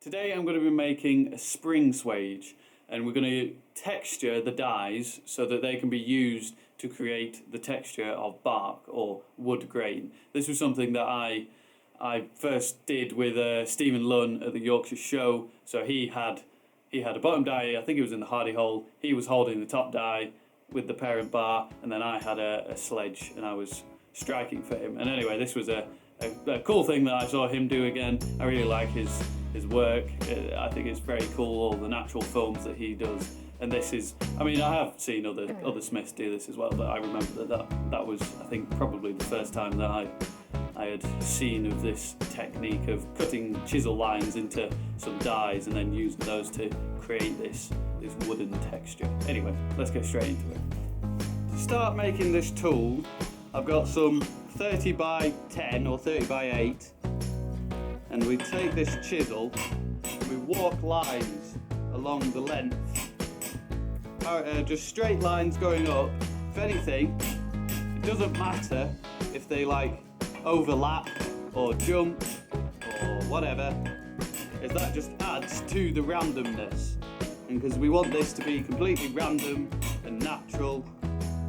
Today I'm going to be making a spring swage, and we're going to texture the dyes so that they can be used to create the texture of bark or wood grain. This was something that I first did with Stephen Lunn at the Yorkshire Show. So he had a bottom die, I think it was in the hardy hole. He was holding the top die with the parent bar, and then I had a sledge and I was striking for him. And anyway, this was a cool thing that I saw him do again. I really like his work. I think it's very cool, all the natural films that he does. And this is, I mean, I have seen other smiths do this as well, but I remember that was, I think, probably the first time that I had seen of this technique of cutting chisel lines into some dyes and then using those to create this wooden texture. Anyway, let's get straight into it. To start making this tool, I've got some 30 by 10 or 30 by 8, and we take this chisel, we walk lines along the length, just straight lines going up. If anything, it doesn't matter if they overlap or jump or whatever, as that just adds to the randomness. And because we want this to be completely random and natural,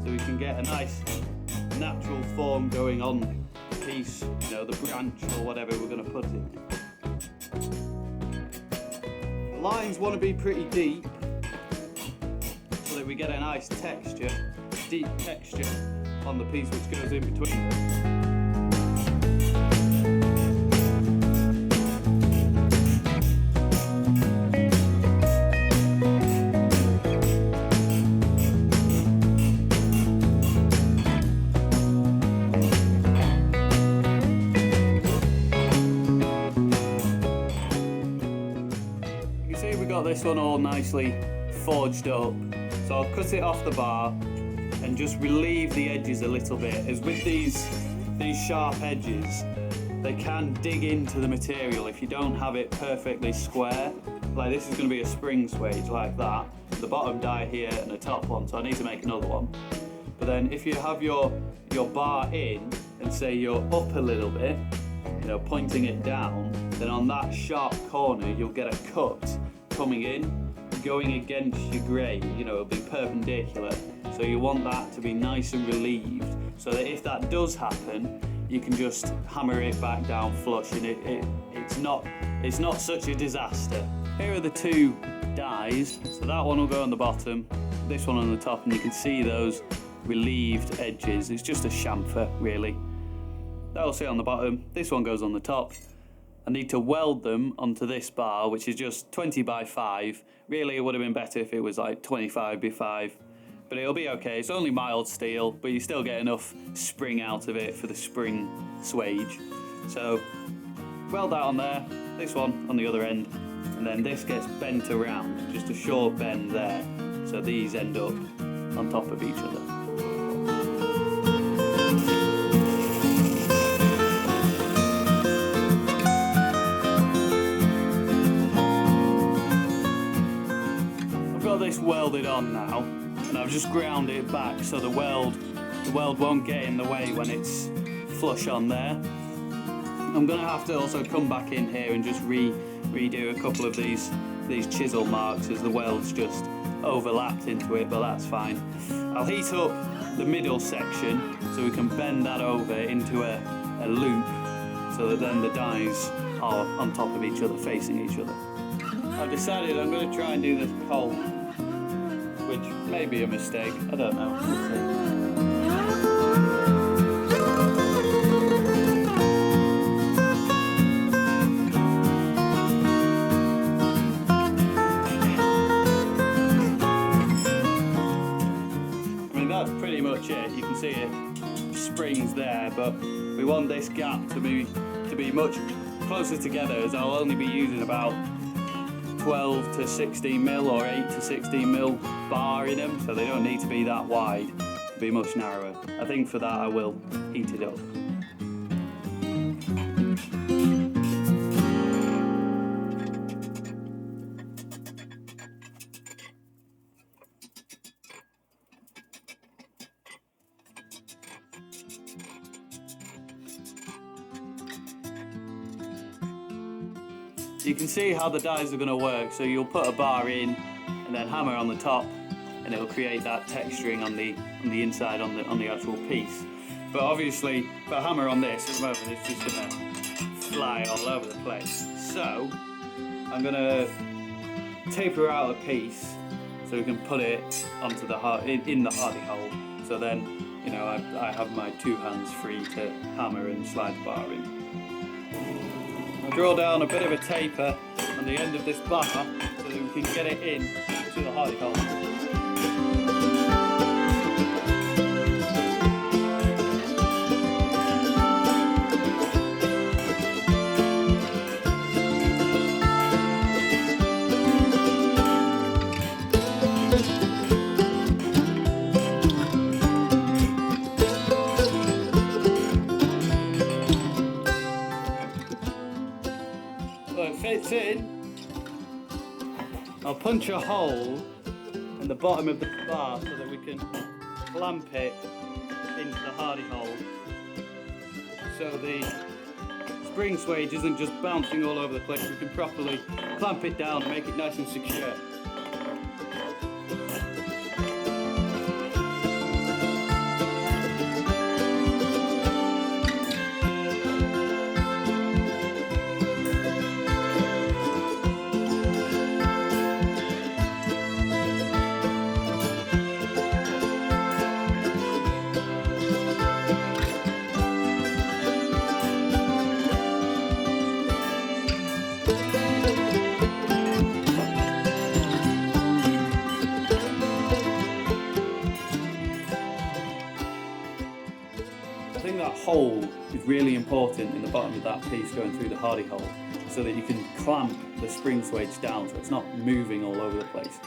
so we can get a nice natural form going on the piece, the branch or whatever we're going to put in. The lines want to be pretty deep so that we get a nice texture, deep texture on the piece which goes in between them. This one all nicely forged up, so I'll cut it off the bar and just relieve the edges a little bit, as with these sharp edges they can dig into the material if you don't have it perfectly square. Like this is going to be a spring swage like that, the bottom die here and the top one, so I need to make another one. But then if you have your bar in and say you're up a little bit, pointing it down, then on that sharp corner you'll get a cut coming in, going against your grain, it'll be perpendicular. So you want that to be nice and relieved, so that if that does happen, you can just hammer it back down flush, and it's not such a disaster. Here are the two dies. So that one will go on the bottom, this one on the top, and you can see those relieved edges. It's just a chamfer, really. That'll sit on the bottom. This one goes on the top. I need to weld them onto this bar, which is just 20 by 5. Really, it would have been better if it was like 25 by 5, but it'll be okay. It's only mild steel, but you still get enough spring out of it for the spring swage. So weld that on there, this one on the other end, and then this gets bent around, just a short bend there, so these end up on top of each other. This welded on now, and I've just ground it back so the weld won't get in the way when it's flush on there. I'm gonna have to also come back in here and just redo a couple of these chisel marks, as the weld's just overlapped into it, but that's fine. I'll heat up the middle section so we can bend that over into a loop, so that then the dies are on top of each other, facing each other. I've decided I'm going to try and do this cold, which may be a mistake, I don't know. We'll see. I mean, that's pretty much it. You can see it springs there, but we want this gap to be much closer together, as I'll only be using about 12 to 16 mil or 8 to 16 mil bar in them, so they don't need to be that wide, to be much narrower. I think for that I will heat it up. you can see how the dies are going to work. So you'll put a bar in and then hammer on the top, and it'll create that texturing on the inside on the actual piece. But obviously, if I hammer on this, at the moment it's just going to fly all over the place. So I'm going to taper out a piece so we can put it onto the in the hardy hole. So then, you know, I have my 2 hands free to hammer and slide the bar in. I'll draw down a bit of a taper on the end of this bar so that we can get it in to the hardy hole. So it fits in. I'll punch a hole in the bottom of the bar so that we can clamp it into the hardy hole, so the spring swage isn't just bouncing all over the place. We can properly clamp it down and make it nice and secure. I think that hole is really important in the bottom of that piece going through the hardy hole, so that you can clamp the spring swage down so it's not moving all over the place.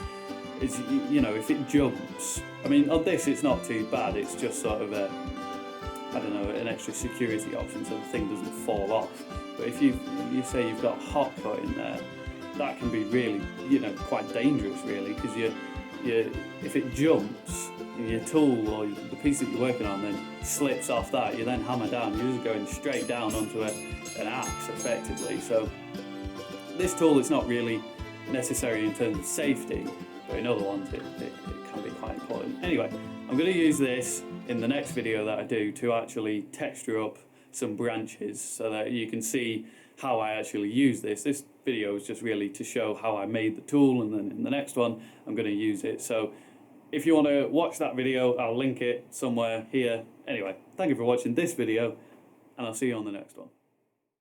It's, you know, if it jumps, I mean on this it's not too bad, it's just sort of a, I don't know, an extra security option so the thing doesn't fall off. But if you say you've got hot cut in there, that can be really, you know, quite dangerous really, because if it jumps, your tool or the piece that you're working on then slips off that, you then hammer down, you're just going straight down onto an axe effectively. So this tool is not really necessary in terms of safety, but in other ones it can be quite important. Anyway, I'm going to use this in the next video that I do to actually texture up some branches so that you can see how I actually use this. This video is just really to show how I made the tool, and then in the next one I'm going to use it. So if you want to watch that video, I'll link it somewhere here. Anyway, thank you for watching this video, and I'll see you on the next one.